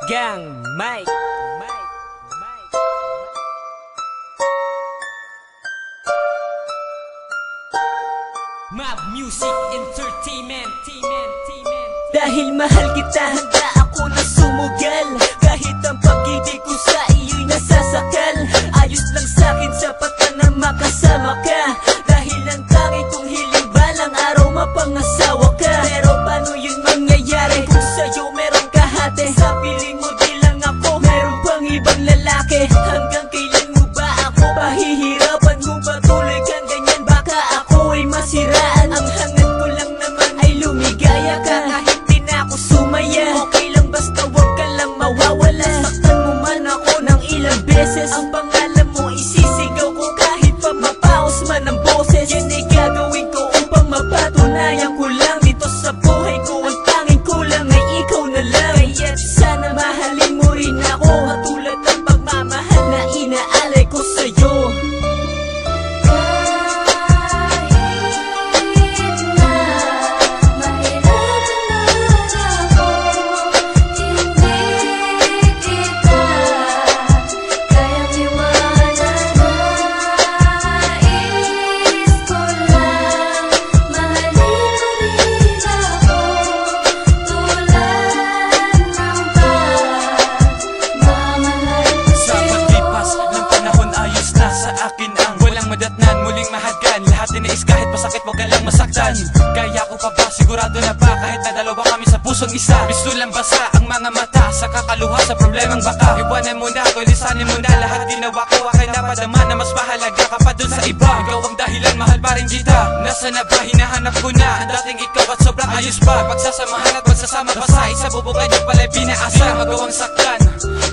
Gang Mike. Mab Music Entertainment. Dahil mahal kita, handa ako na sumugal. Kahit ang pag-ibig ko sa iyo'y nasasakal. Ayos lang sa'kin, sapat na makasama ka. Dahil ang tangi kong hiling balang araw mapangasawa ka. Pero paano yun mangyayari kung sa'yo meron kahati? Sa piling mo di lang ako, meron pang ibang lalaki. Hanggang kailan mo ba ako pahihirapan? Kung patuloy kang ganyan, baka ako ay masiraan. Ang hangad ko lang naman ay lumigaya ka. Kahit di na ako sumaya, okay lang basta wag ka lang mawawala. Saktan mo man ako ng ilang beses, ang pangalan mo isisigaw ko kahit pa mapaos man ang boses. Yan ay gagawin ko upang mapatunayan ko lang dito sa buhay ko. Ang tanging kulang ay ikaw na lang. Kaya't sana mahalin mo rin ako, katulad ng pagmamahal na inaalay ko sa'yo. Muling mahadgan, lahat tinais kahit masakit wag ka lang masaktan. Kaya ko pa ba, sigurado na ba kahit na dalawa kami sa pusong isa? Pistulang basa ang mga mata sa kakaluha sa problemang baka. Iwanan mo na ko, lisanin mo na lahat ginawa ko. Akin na padama na mas mahalaga ka pa dun sa iba. Ikaw ang dahilan, mahal pa rin kita. Nasa na ba, hinahanap ko na ang dating ikaw at sobrang ayos pa. Pagsasamahan at pagsasama pa sa isa, bubukan yung pala'y pinaasa. Di ka magawang saktan,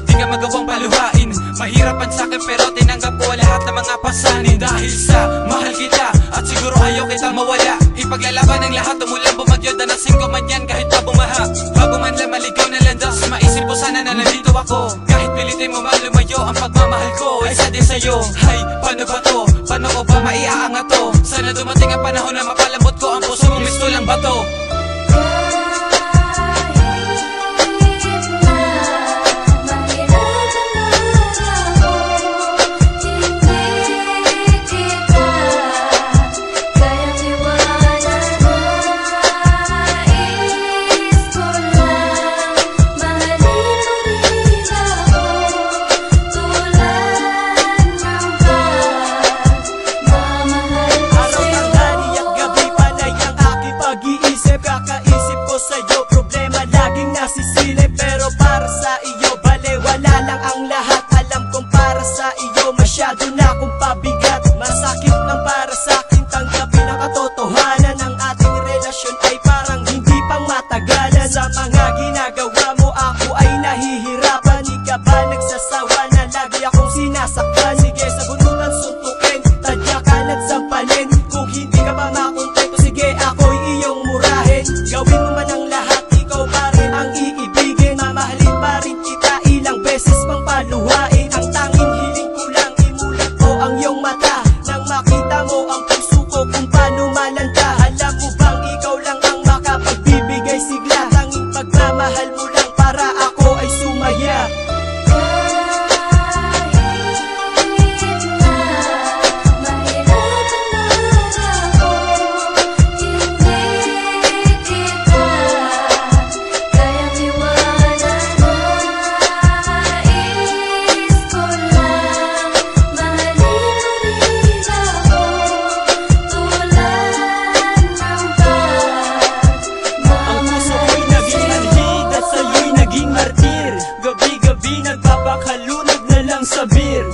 di ka magawang paluhain. Mahirapan sa'kin pero tinanggap ko lahat ng mga pasanin. Dahil sa mahal kita at siguro ayaw kitang mawala. Ipaglalaban ang lahat, umulang bumagyo, danasin ko man yan kahit pa bumaha. Bago man lang maligaw na landas, maisip ko sana na nandito ako. Kahit pilitin mo man lumayo, ang pagmamahal ko ay isa din sa'yo. Hay, paano ba to? Paano ko ba maiaangat to? Sana dumating ang panahon na mapalambot ko ang puso mong mistulang bato. Kakaisip ko sa'yo, problema laging nasisilip. Pero para sa iyo, bale wala lang ang lahat. Alam kong para sa iyo, masyado na akong pabigat. Masakit lang para sa'kin tanggapin ang katotohanan. Ang ating relasyon ay parang hindi pang matagalan. Sa mga ginagawa mo ako ay nahihirapan. Di ka ba nagsasawa na lagi akong sinasaktan? Sige sa bunutan suntukin, tadyakan at sampalin. Kung hindi ka pa makontento, sige ako'y iyong murahin. Gawin mo man ang lahat, ikaw pa rin ang iibigin. Mamahalin pa rin kita, ilang beses pang paluhain. Ang tanging hiling ko lang, imulat ko ang iyong mata. Nang makita mo ang puso ko kung paano malanta. Alam mo bang ikaw lang ang makapagbibigay sigla? Tanging pagmamahal mo lang para ako ay sumaya.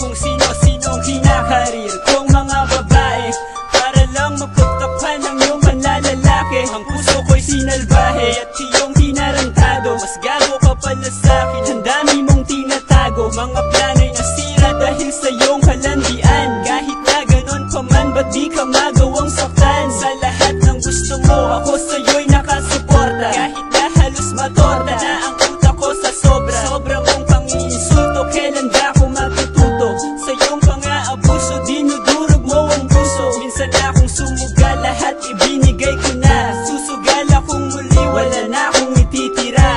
Kung sino-sinong kinakarir kong mga babae para lang mapagtakpan ng iyong panlalalaki. Ang puso ko'y sinalbahe at iyong tinarantado. Mas gago ka pala sa'kin, ang dami mong tinatago. Mga plano'y nasira dahil sa iyong kalandian. Kahit na ganon pa man, ba't di ka magawang saktan? Sa lahat ng gusto mo, ako sa'yo'y nakasuporta. Kahit na halos matorta na ang utak ko sa sobra. Sobra mong pang-iinsulto, kailan ba ako matututo? Sa iyong pang-aabuso, dinudurog mo ang puso. Minsan akong sumuga, lahat ibinigay ko na. Susugal akong muli, wala na akong ititira.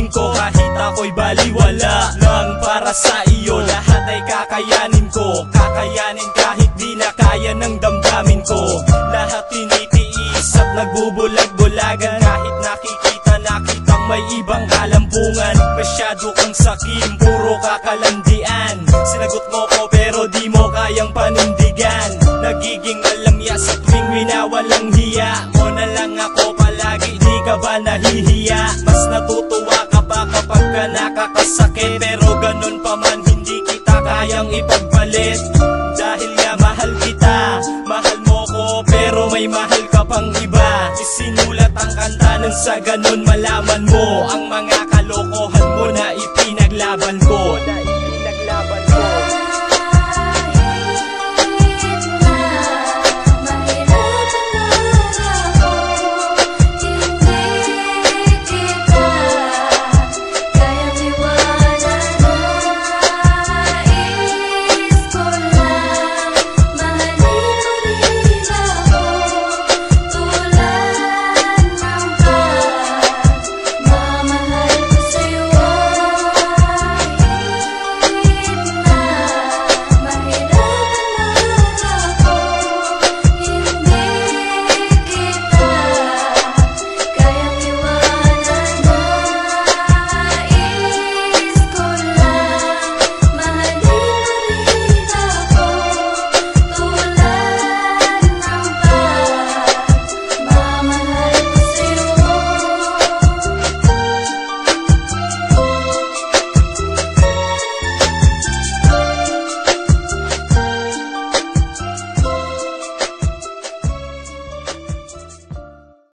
gagawin ko kahit ako'y baliwala lang para sa iyo. Lahat ay kakayanin ko, kakayanin kahit di na kaya ng damdamin ko. Lahat tinitiis at nagbubulag-bulagan kahit nakitang may ibang kalampungan. Masyado kang sakim, puro kakalandian. Sinagot mo ko pero di mo kayang panindigan. Nagiging alamya sa tuwing winawalang hiya mo na lang ako palagi, di ka ba nahihiya?